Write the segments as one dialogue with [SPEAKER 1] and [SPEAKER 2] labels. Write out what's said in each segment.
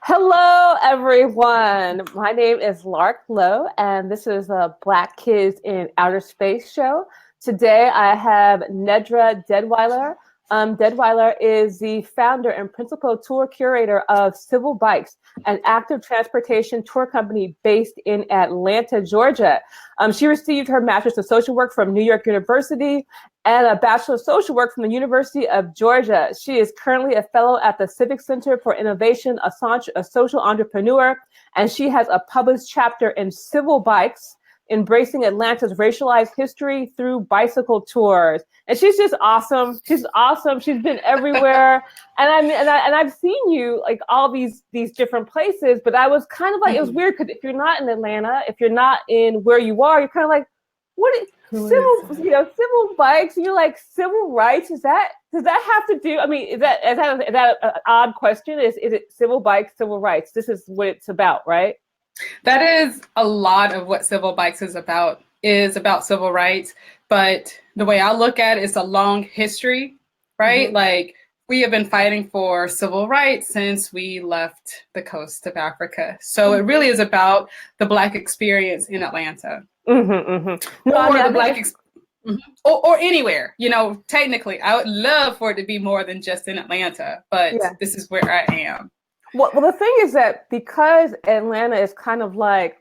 [SPEAKER 1] Hello, everyone. My name is Lark Lowe, and this is a Black Kids in Outer Space show. Today, I have Nedra Deadwyler. Deadwyler is the founder and principal tour curator of Civil Bikes, an active transportation tour company based in Atlanta, Georgia. She received her Master's of Social Work from New York University and a Bachelor of Social Work from the University of Georgia. She is currently a fellow at the Civic Center for Innovation, a social entrepreneur, and she has a published chapter in Civil Bikes, Embracing Atlanta's Racialized History Through Bicycle Tours. And she's just awesome. She's awesome. She's been everywhere. And I've seen you like all these different places, but I was kind of like, it was weird because if you're not in Atlanta, if you're not in where you are, you're kind of like, what is civil bikes? And you're like, civil rights? Does that have to do? I mean, is that an odd question? Is it civil bikes, civil rights? This is what it's about, right?
[SPEAKER 2] That is a lot of what Civil Bikes is about civil rights. But the way I look at it, it's a long history, right?
[SPEAKER 1] Mm-hmm.
[SPEAKER 2] Like we have been fighting for civil rights since we left the coast of Africa. So it really is about the Black experience in Atlanta.
[SPEAKER 1] Mm-hmm, mm-hmm. No,
[SPEAKER 2] or the Black or anywhere, technically I would love for it to be more than just in Atlanta, but This is where I am.
[SPEAKER 1] Well, the thing is that because Atlanta is kind of like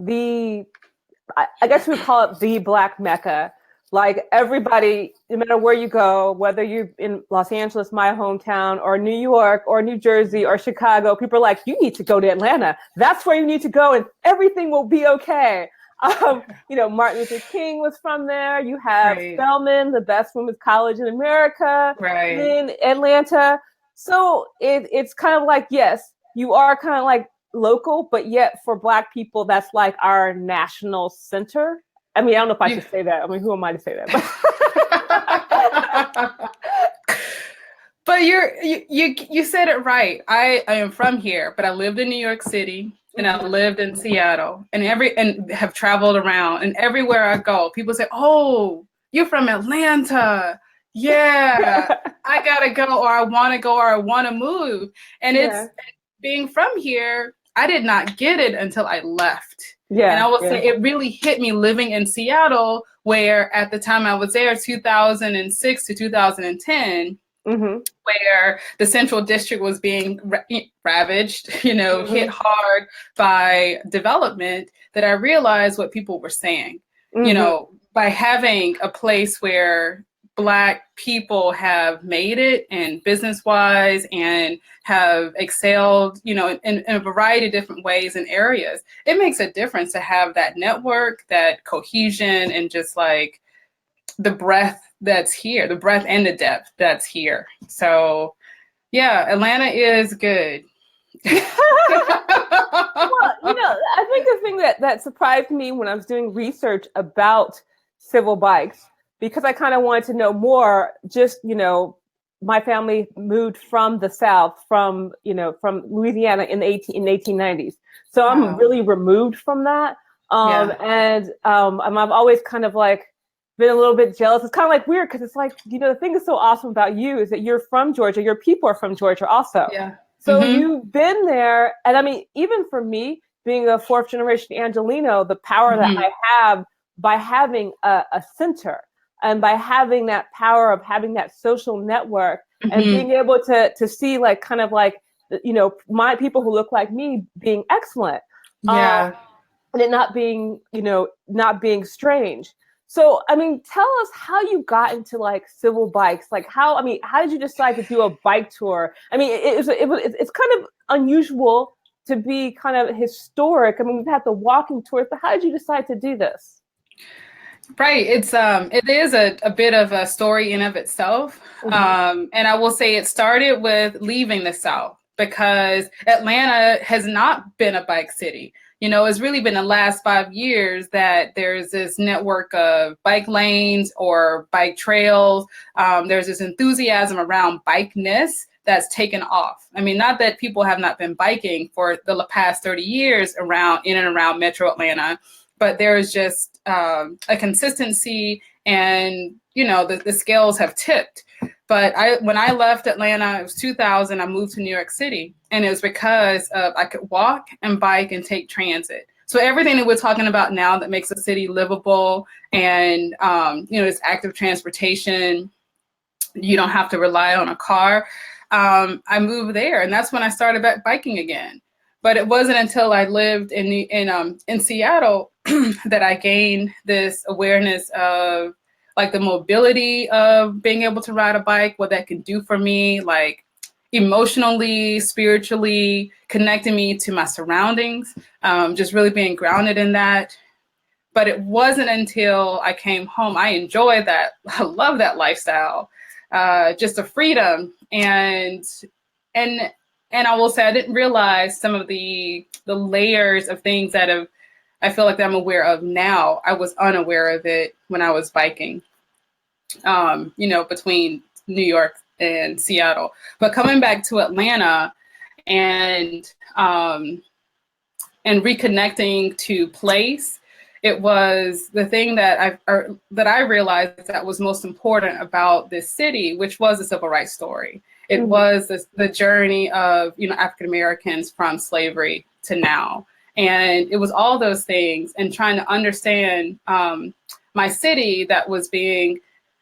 [SPEAKER 1] I guess we call it the Black Mecca. Like everybody, no matter where you go, whether you're in Los Angeles, my hometown, or New York, or New Jersey, or Chicago, people are like, you need to go to Atlanta. That's where you need to go, and everything will be okay. Martin Luther King was from there. You have Spelman, the best women's college in America, in Atlanta. So it's kind of like, yes, you are kind of like local, but yet for Black people, that's like our national center. I mean, I don't know if I should say that. I mean, who am I to say that?
[SPEAKER 2] But you said it right. I am from here, but I lived in New York City and I lived in Seattle and have traveled around, and everywhere I go, people say, "Oh, you're from Atlanta." Yeah, I gotta go, or I want to go, or I want to move. And it's being from here, I did not get it until I left. And I will say it really hit me living in Seattle, where at the time I was there, 2006 to 2010, where the Central District was being ravaged, hit hard by development, that I realized what people were saying, by having a place where Black people have made it and business-wise and have excelled, in a variety of different ways and areas. It makes a difference to have that network, that cohesion, and just like the breadth that's here, the breadth and the depth that's here. So yeah, Atlanta is good.
[SPEAKER 1] Well, I think the thing that surprised me when I was doing research about Civil Bikes, because I kind of wanted to know more, just, my family moved from the South, from Louisiana in the 1890s. So I'm really removed from that. And I've always kind of like been a little bit jealous. It's kind of like weird because it's like, the thing that's so awesome about you is that you're from Georgia. Your people are from Georgia also.
[SPEAKER 2] Yeah.
[SPEAKER 1] So you've been there. And I mean, even for me, being a fourth generation Angelino, the power that I have by having a center, and by having that power of having that social network and being able to see like kind of like, my people who look like me being excellent. And it not being strange. So, I mean, tell us how you got into like Civil Bikes. Like how did you decide to do a bike tour? I mean, it's kind of unusual to be kind of historic. I mean, we've had the walking tours, but how did you decide to do this?
[SPEAKER 2] Right. It is a bit of a story in of itself. And I will say it started with leaving the South, because Atlanta has not been a bike city. It's really been the last 5 years that there's this network of bike lanes or bike trails. There's this enthusiasm around bikeness that's taken off. I mean, not that people have not been biking for the past 30 years in and around Metro Atlanta, but there is just a consistency, and the scales have tipped. But when I left Atlanta, it was 2000, I moved to New York City. And it was because I could walk and bike and take transit. So everything that we're talking about now that makes a city livable and, it's active transportation, you don't have to rely on a car. I moved there, and that's when I started back biking again. But it wasn't until I lived in Seattle that I gained this awareness of like the mobility of being able to ride a bike, what that can do for me, like emotionally, spiritually, connecting me to my surroundings, just really being grounded in that. But it wasn't until I came home. I enjoyed that. I love that lifestyle, just the freedom. And I will say I didn't realize some of the layers of things that I feel like that I'm aware of now. I was unaware of it when I was biking, between New York and Seattle. But coming back to Atlanta and reconnecting to place, it was the thing that I realized that was most important about this city, which was the civil rights story. It was the journey of, African Americans from slavery to now. And it was all those things and trying to understand my city that was being,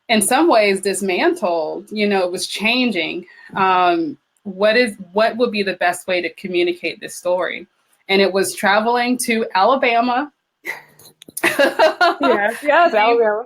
[SPEAKER 2] in some ways, dismantled, it was changing. What would be the best way to communicate this story? And it was traveling to Alabama.
[SPEAKER 1] Yes, Alabama.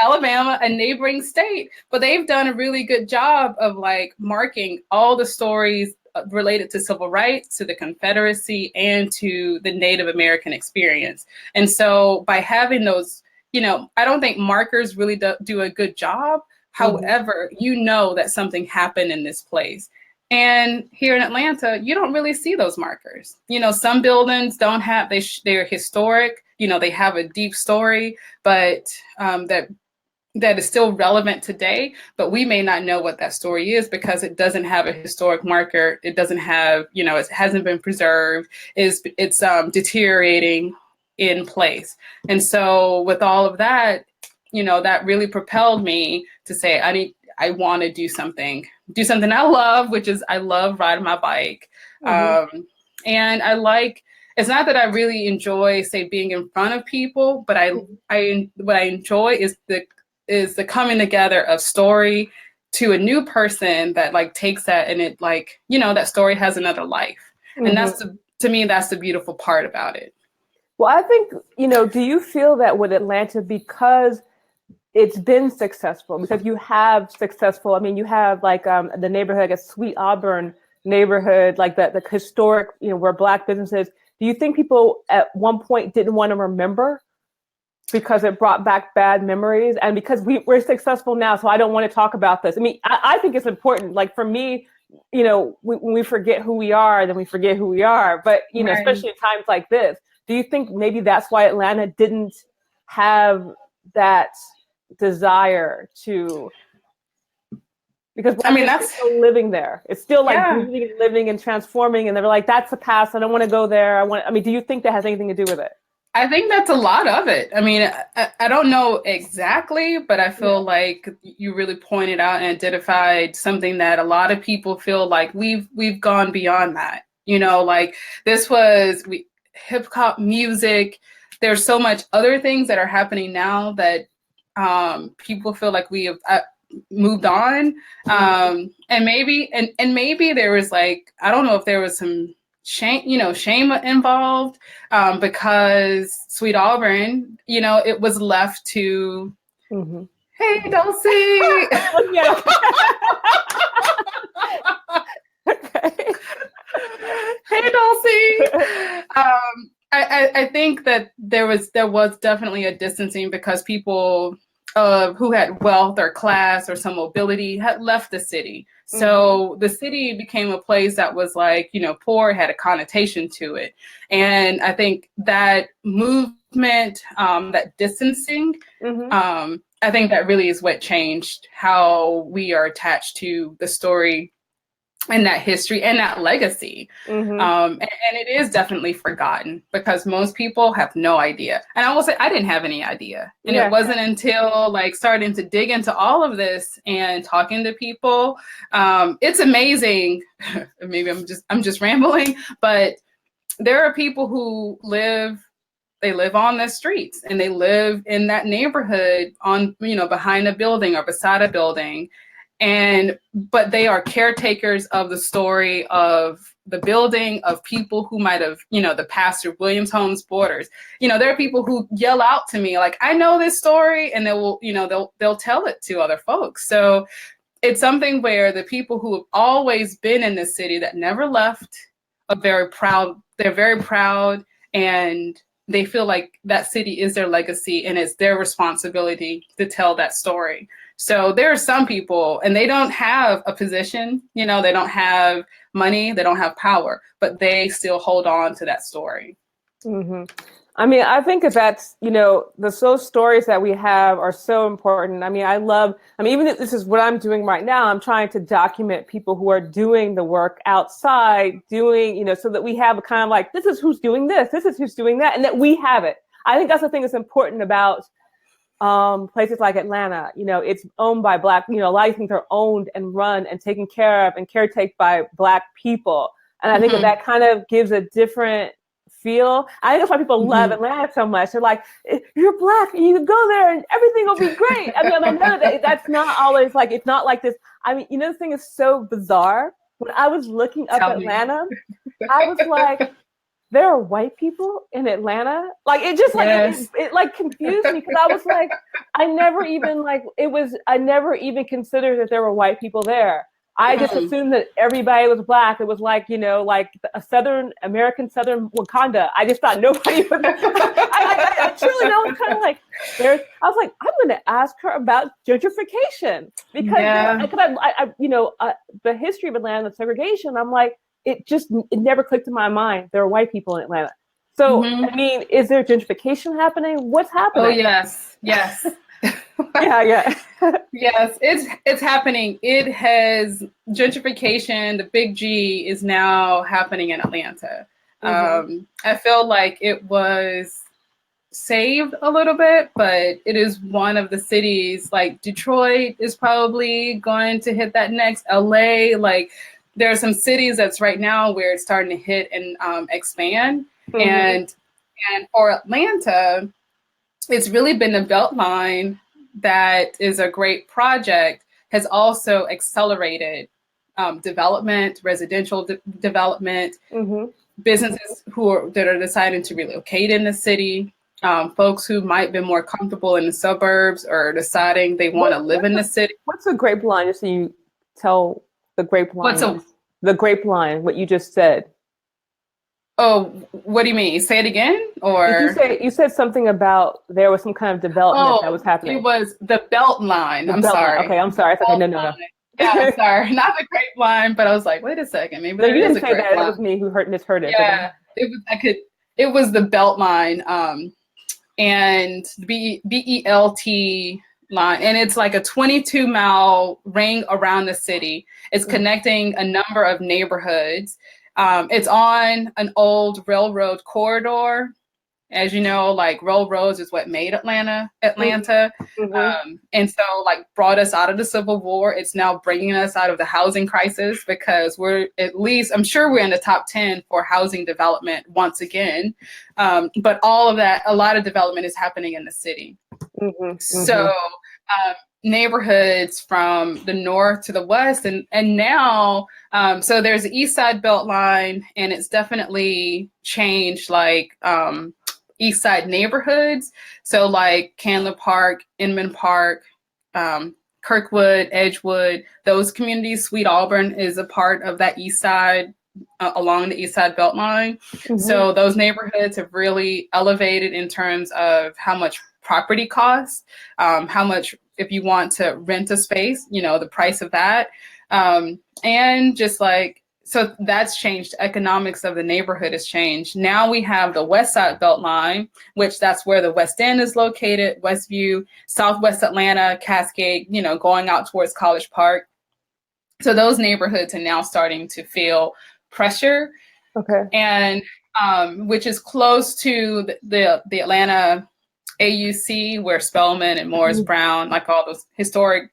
[SPEAKER 2] Alabama, a neighboring state, but they've done a really good job of like marking all the stories related to civil rights, to the Confederacy, and to the Native American experience. And so by having those, I don't think markers really do a good job. However, that something happened in this place. And here in Atlanta, you don't really see those markers. Some buildings don't have, they're historic, they have a deep story, but that is still relevant today, but we may not know what that story is because it doesn't have a historic marker. It doesn't have, it hasn't been preserved. It's deteriorating in place. And so with all of that, that really propelled me to say, I want to do something I love, which is I love riding my bike. And I like, it's not that I really enjoy, say, being in front of people, but what I enjoy is the coming together of story to a new person that like takes that and it like, that story has another life. And to me, that's the beautiful part about it.
[SPEAKER 1] Well, I think, do you feel that with Atlanta, because it's been successful, because you have successful, you have like the neighborhood, like a Sweet Auburn neighborhood, like the historic, where Black businesses, do you think people at one point didn't want to remember because it brought back bad memories? And because we're successful now, so I don't want to talk about this. I think it's important. Like for me, when we forget who we are, then we forget who we are. But,
[SPEAKER 2] Right.
[SPEAKER 1] Especially in times like this, do you think maybe that's why Atlanta didn't have that desire to, because that's still living there. It's still like breathing and living and transforming. And they're like, that's the past. I don't want to go there. Do you think that has anything to do with it?
[SPEAKER 2] I think that's a lot of it. I don't know exactly, but I feel like you really pointed out and identified something that a lot of people feel like we've gone beyond that. Like this was hip hop music. There's so much other things that are happening now that people feel like we have moved on. And maybe there was like, I don't know if there was some shame involved, because Sweet Auburn, it was left to, hey, Dulcie. Hey, Dulcie. I think that there was definitely a distancing because people who had wealth or class or some mobility had left the city. So the city became a place that was like, poor, had a connotation to it. And I think that movement, that distancing, I think that really is what changed how we are attached to the story and that history and that legacy.
[SPEAKER 1] Mm-hmm.
[SPEAKER 2] And it is definitely forgotten because most people have no idea. And I will say I didn't have any idea. And it wasn't until like starting to dig into all of this and talking to people. It's amazing. Maybe I'm just rambling, but there are people who live on the streets and they live in that neighborhood on, behind a building or beside a building. But they are caretakers of the story of the building, of people who might have, the pastor, Williams Homes Borders. There are people who yell out to me like, I know this story, and they will, they'll tell it to other folks. So it's something where the people who have always been in this city that never left are very proud. They're very proud, and they feel like that city is their legacy and it's their responsibility to tell that story. So there are some people, and they don't have a position, they don't have money, they don't have power, but they still hold on to that story.
[SPEAKER 1] Mm-hmm. I mean, I think that's, those stories that we have are so important. I mean, even if this is what I'm doing right now, I'm trying to document people who are doing the work outside, so that we have a kind of like, this is who's doing this is who's doing that, and that we have it. I think that's the thing that's important about places like Atlanta. It's owned by Black, a lot of things are owned and run and taken care of and caretaken by Black people. And I think that kind of gives a different feel. I think that's why people love Atlanta so much. They're like, you're Black and you can go there and everything will be great. I mean, I know that's not always like, it's not like this. I mean, this thing is so bizarre. When I was looking up Atlanta, I was like, there are white people in Atlanta. Like, it just like, it like confused me, because I was like, I never even considered that there were white people there. I just assumed that everybody was Black. It was like, like a Southern Wakanda. I just thought nobody was. I truly know. It's kind of like I was like, I'm going to ask her about gentrification, because the history of Atlanta, the segregation. I'm like, it never clicked in my mind. There are white people in Atlanta. So I mean, is there gentrification happening? What's happening?
[SPEAKER 2] Oh yes.
[SPEAKER 1] yeah.
[SPEAKER 2] Yes, it's happening. It has gentrification. The big G is now happening in Atlanta. I feel like it was saved a little bit, but it is one of the cities, like Detroit is probably going to hit that next. LA, like there are some cities that's right now where it's starting to hit and expand. And for Atlanta, it's really been the Beltline that is a great project, has also accelerated development, residential development, businesses that are deciding to relocate in the city, folks who might be more comfortable in the suburbs or deciding they want to live in the city.
[SPEAKER 1] What's a grapevine? Just so you tell the grapevine. The grapevine, what you just said.
[SPEAKER 2] Oh, what do you mean? Say it again? Or
[SPEAKER 1] you said something about there was some kind of development that was happening.
[SPEAKER 2] It was the Beltline. I'm sorry.
[SPEAKER 1] Okay, I'm sorry. Okay, no.
[SPEAKER 2] Yeah, sorry. Not the grapevine, but I was like, wait a second. Maybe there is a grapevine. That.
[SPEAKER 1] It was me who misheard it.
[SPEAKER 2] Yeah, it was the Beltline, and BELT line, and it's like a 22-mile ring around the city. It's connecting a number of neighborhoods. It's on an old railroad corridor. As you know, like railroads is what made Atlanta. And so like brought us out of the Civil War. It's now bringing us out of the housing crisis, because I'm sure we're in the top 10 for housing development once again. But all of that, a lot of development is happening in the city. So neighborhoods from the north to the west, and now so there's the East Side Beltline, and it's definitely changed like East Side neighborhoods. So like Candler Park, Inman Park, Kirkwood, Edgewood, those communities. Sweet Auburn is a part of that East Side, along the East Side Beltline. So those neighborhoods have really elevated in terms of how much property costs, how much if you want to rent a space, the price of that. And just like, so that's changed. Economics of the neighborhood has changed. Now we have the West Side Beltline, which that's where the West End is located, Westview, Southwest Atlanta, Cascade, going out towards College Park. So those neighborhoods are now starting to feel pressure.
[SPEAKER 1] Okay.
[SPEAKER 2] And which is close to the Atlanta AUC, where Spelman and Morris Brown, like all those historic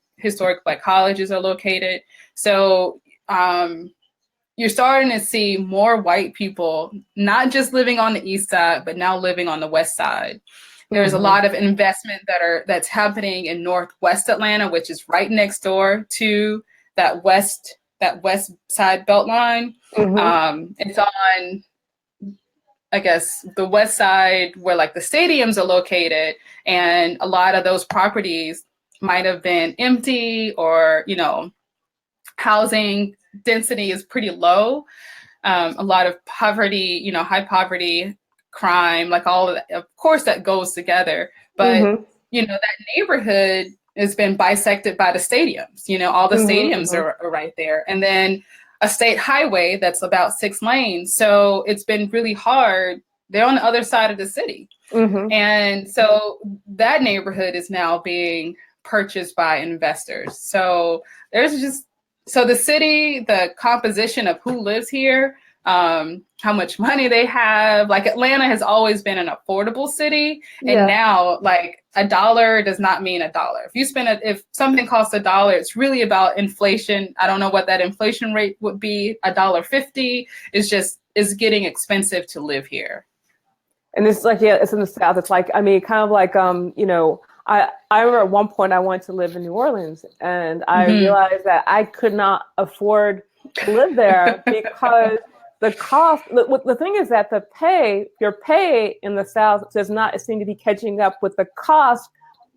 [SPEAKER 2] Black colleges are located. So you're starting to see more white people, not just living on the east side, but now living on the west side. There's a lot of investment that's happening in Northwest Atlanta, which is right next door to that west side Beltline. It's on, I guess, the west side where like the stadiums are located, and a lot of those properties might have been empty, or, you know, housing density is pretty low. A lot of poverty, you know, high poverty, crime, like all of that, of course that goes together. But, you know, that neighborhood has been bisected by the stadiums. You know, all the stadiums are right there. And then a state highway that's about 6 lanes. So it's been really hard. They're on the other side of the city. And so that neighborhood is now being purchased by investors. So so the city, the composition of who lives here, how much money they have, like Atlanta has always been an affordable city. And now like $1 does not mean $1. If something costs $1, it's really about inflation. I don't know what that inflation rate would be. $1.50 is getting expensive to live here.
[SPEAKER 1] And it's like, it's in the South. It's like, I mean, kind of like, you know, I remember at one point I wanted to live in New Orleans, and I realized that I could not afford to live there because the cost, the thing is that your pay in the South does not seem to be catching up with the cost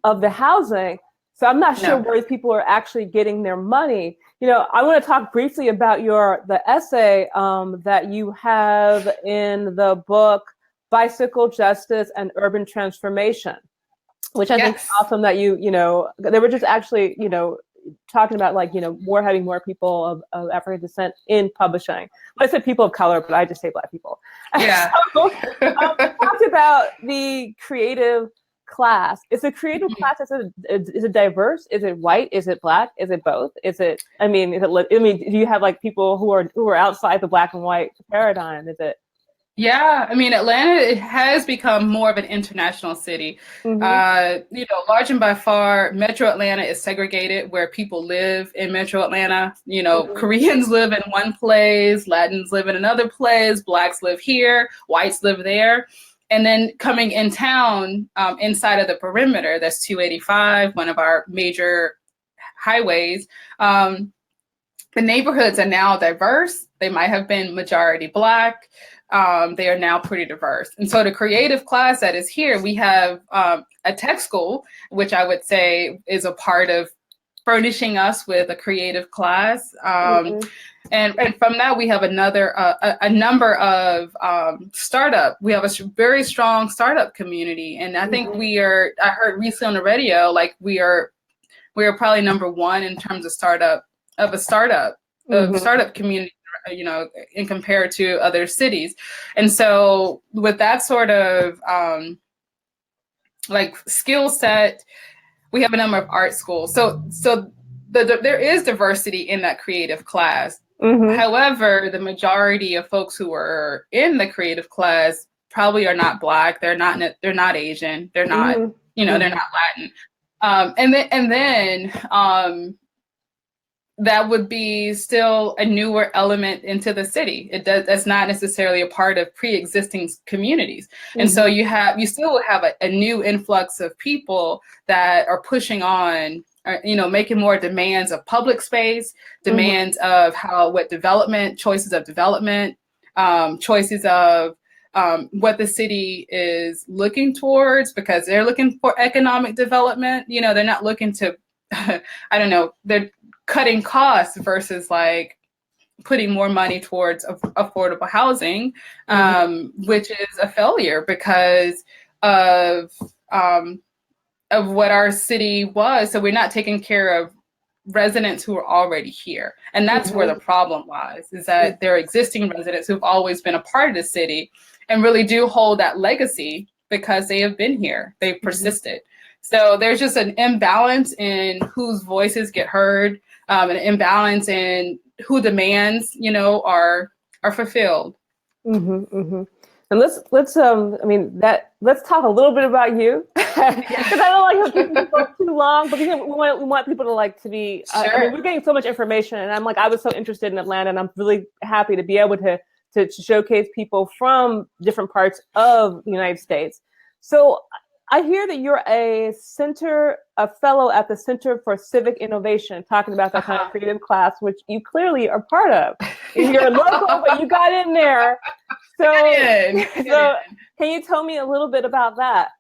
[SPEAKER 1] of the housing. So I'm not sure where people are actually getting their money. You know, I want to talk briefly about the essay that you have in the book, Bicycle Justice and Urban Transformation, which I think is awesome that you know, they were just actually, you know, talking about like, you know, having more people of African descent in publishing. I said people of color, but I just say Black people.
[SPEAKER 2] Yeah.
[SPEAKER 1] So, talked about the creative class. Is the creative class, is it diverse? Is it white? Is it Black? Is it both? Do you have like people who are outside the Black and white paradigm? Is it?
[SPEAKER 2] Yeah, I mean, Atlanta has become more of an international city. You know, large and by far, Metro Atlanta is segregated where people live in Metro Atlanta. You know, Koreans live in one place, Latins live in another place, Blacks live here, whites live there. And then coming in town, inside of the perimeter, that's 285, one of our major highways. The neighborhoods are now diverse. They might have been majority Black. They are now pretty diverse. And so the creative class that is here, we have a tech school, which I would say is a part of furnishing us with a creative class. And from that, we have a number of startup. We have a very strong startup community. And I think I heard recently on the radio, like we are probably number one in terms of startup community, you know, in compared to other cities. And so with that sort of like skill set, we have a number of art schools. So there is diversity in that creative class. However, the majority of folks who are in the creative class probably are not Black. They're not Asian. They're not, you know, they're not Latin. And then that would be still a newer element into the city. That's not necessarily a part of pre-existing communities. And so you still have a new influx of people that are pushing on, you know, making more demands of public space, demands of choices of development, choices of what the city is looking towards, because they're looking for economic development. You know, they're not looking to, I don't know, they're cutting costs versus like putting more money towards affordable housing, which is a failure because of what our city was. So we're not taking care of residents who are already here. And that's where the problem lies, is that there are existing residents who've always been a part of the city and really do hold that legacy because they have been here, they've persisted. So there's just an imbalance in whose voices get heard, an imbalance in who demands, are fulfilled.
[SPEAKER 1] Mm-hmm, mm-hmm. And let's let's talk a little bit about you, because I don't like to keep people too long, but we want people to be.
[SPEAKER 2] Sure.
[SPEAKER 1] We're getting so much information, and I was so interested in Atlanta, and I'm really happy to be able to showcase people from different parts of the United States. So I hear that you're a fellow at the Center for Civic Innovation, talking about that kind of creative class, which you clearly are part of. You're local, but you got in there. So can you tell me a little bit about that?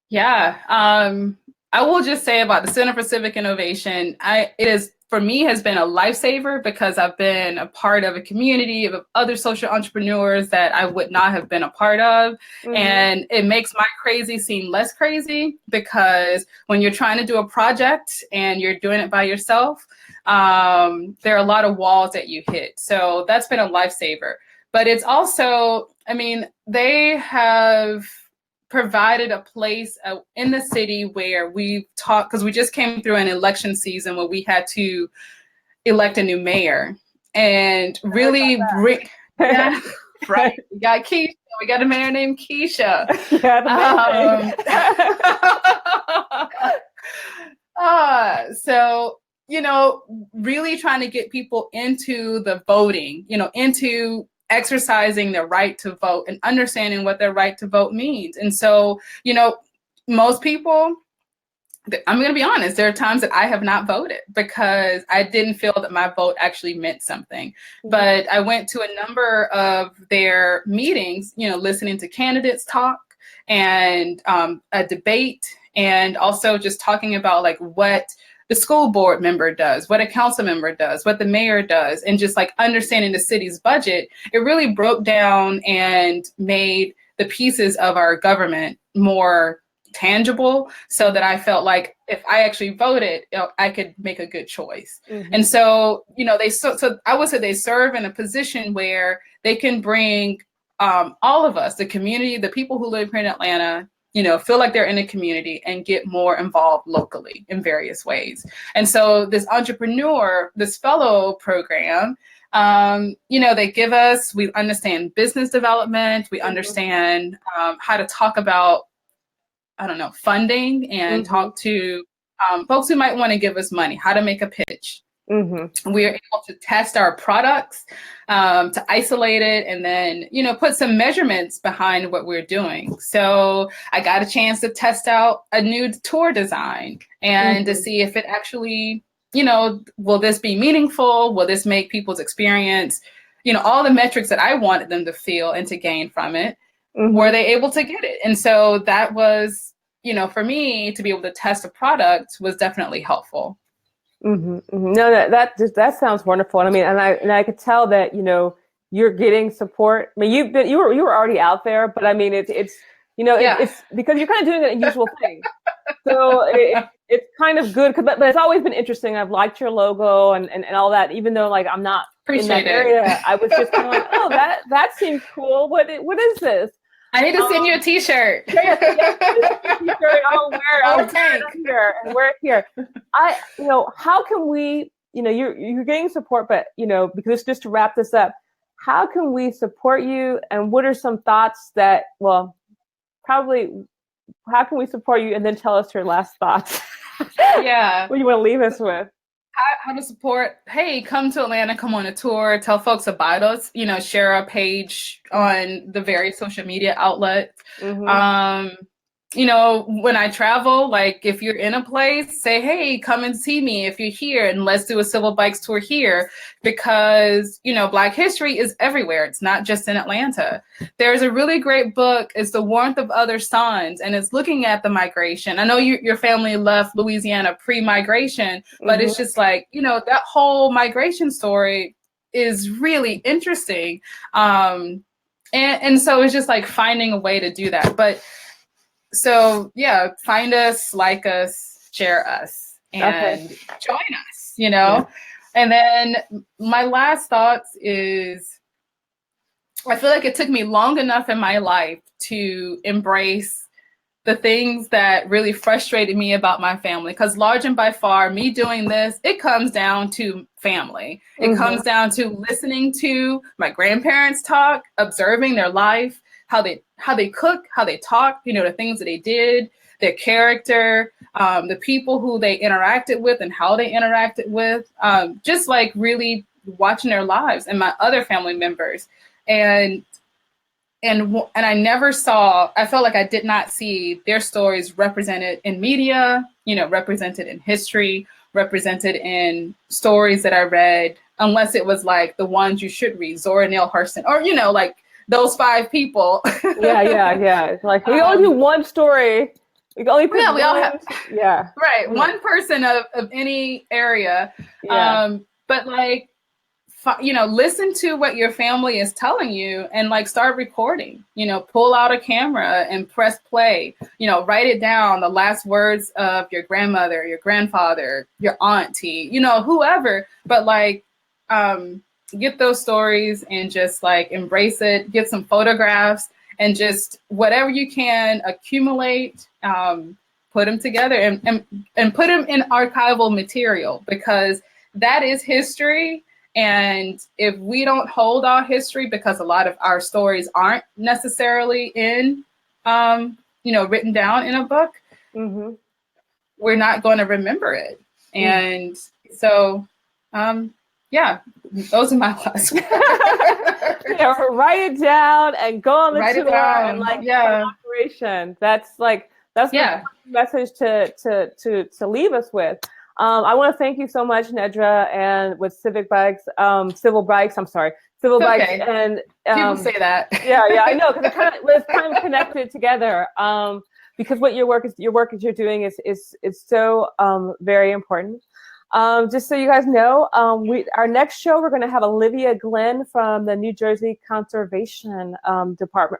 [SPEAKER 2] Yeah. I will just say about the Center for Civic Innovation, for me has been a lifesaver, because I've been a part of a community of other social entrepreneurs that I would not have been a part of. Mm-hmm. And it makes my crazy seem less crazy, because when you're trying to do a project and you're doing it by yourself, there are a lot of walls that you hit. So that's been a lifesaver. But it's also, they have provided a place in the city where we've talked, because we just came through an election season where we had to elect a new mayor, and really right. We got Keisha. We got a mayor named Keisha. So, really trying to get people into the voting, into exercising their right to vote and understanding what their right to vote means. And so, most people, I'm going to be honest, there are times that I have not voted because I didn't feel that my vote actually meant something. Mm-hmm. But I went to a number of their meetings, listening to candidates talk, and a debate, and also just talking about what the school board member does, what a council member does, what the mayor does, and just understanding the city's budget. It really broke down and made the pieces of our government more tangible, so that I felt like if I actually voted, I could make a good choice. Mm-hmm. And so, so I would say they serve in a position where they can bring all of us, the community, the people who live here in Atlanta, feel like they're in a community and get more involved locally in various ways. And so this fellow program, they give us, we understand business development, we understand how to talk about, funding, and talk to folks who might want to give us money, how to make a pitch. Mm-hmm. We are able to test our products, to isolate it, and then, put some measurements behind what we're doing. So I got a chance to test out a new tour design, and to see if it actually, will this be meaningful? Will this make people's experience, all the metrics that I wanted them to feel and to gain from it, were they able to get it? And so that was, for me to be able to test a product was definitely helpful.
[SPEAKER 1] Mm-hmm, mm-hmm. No, that sounds wonderful. And I could tell that you're getting support. You were already out there, but it's because you're kind of doing an unusual thing. So it's kind of good, but it's always been interesting. I've liked your logo and all that, even though I'm not in that area. I was just kind of oh, that seems cool. What is this?
[SPEAKER 2] I need to send you a T-shirt.
[SPEAKER 1] I'll wear it here. How can we, you're getting support, but, because just to wrap this up, how can we support you? And what are some thoughts that, how can we support you? And then tell us your last thoughts.
[SPEAKER 2] Yeah.
[SPEAKER 1] What do you want to leave us with?
[SPEAKER 2] How to support, hey, come to Atlanta, come on a tour, tell folks about us, share a page on the various social media outlets. Mm-hmm. When I travel, if you're in a place, say, hey, come and see me if you're here, and let's do a civil bikes tour here, because, Black history is everywhere. It's not just in Atlanta. There's a really great book. It's The Warmth of Other Suns, and it's looking at the migration. I know your family left Louisiana pre-migration, but it's just that whole migration story is really interesting. And so it's just finding a way to do that. But so, yeah, find us, like us, share us, and join us, Yeah. And then my last thoughts is, I feel like it took me long enough in my life to embrace the things that really frustrated me about my family, because large and by far, me doing this, it comes down to family. It comes down to listening to my grandparents talk, observing their life, how they cook, how they talk, the things that they did, their character, the people who they interacted with and how they interacted with, just like really watching their lives and my other family members. And I never saw, I felt like I did not see their stories represented in media, represented in history, represented in stories that I read, unless it was like the ones you should read, Zora Neale Hurston, or, like those 5 people.
[SPEAKER 1] Yeah. It's like, we only do one story. We only put
[SPEAKER 2] we all have,
[SPEAKER 1] right.
[SPEAKER 2] One person of any area.
[SPEAKER 1] Yeah.
[SPEAKER 2] But like, listen to what your family is telling you and like start recording, pull out a camera and press play, write it down, the last words of your grandmother, your grandfather, your auntie, whoever, but like, get those stories and just like embrace it, get some photographs and just whatever you can accumulate, put them together and put them in archival material, because that is history. And if we don't hold our history, because a lot of our stories aren't necessarily in, written down in a book, we're not going to remember it. And so, those are my last words.
[SPEAKER 1] Write it down and go on the tour and operation. That's the message to leave us with. I want to thank you so much, Nedra, and with Civil Bikes, and
[SPEAKER 2] people say that.
[SPEAKER 1] Yeah, I know, because it's kind of connected together. Because what your work you're doing is so very important. Just so you guys know, our next show, we're going to have Olivia Glenn from the New Jersey Conservation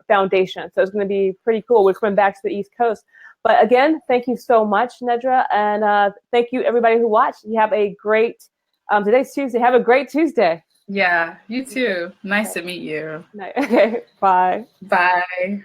[SPEAKER 1] Foundation. So it's going to be pretty cool. We're coming back to the East Coast. But again, thank you so much, Nedra. And thank you, everybody who watched. You have a great, today's Tuesday. Have a great Tuesday.
[SPEAKER 2] Yeah, you too. Nice to meet you.
[SPEAKER 1] Okay, bye.
[SPEAKER 2] Bye.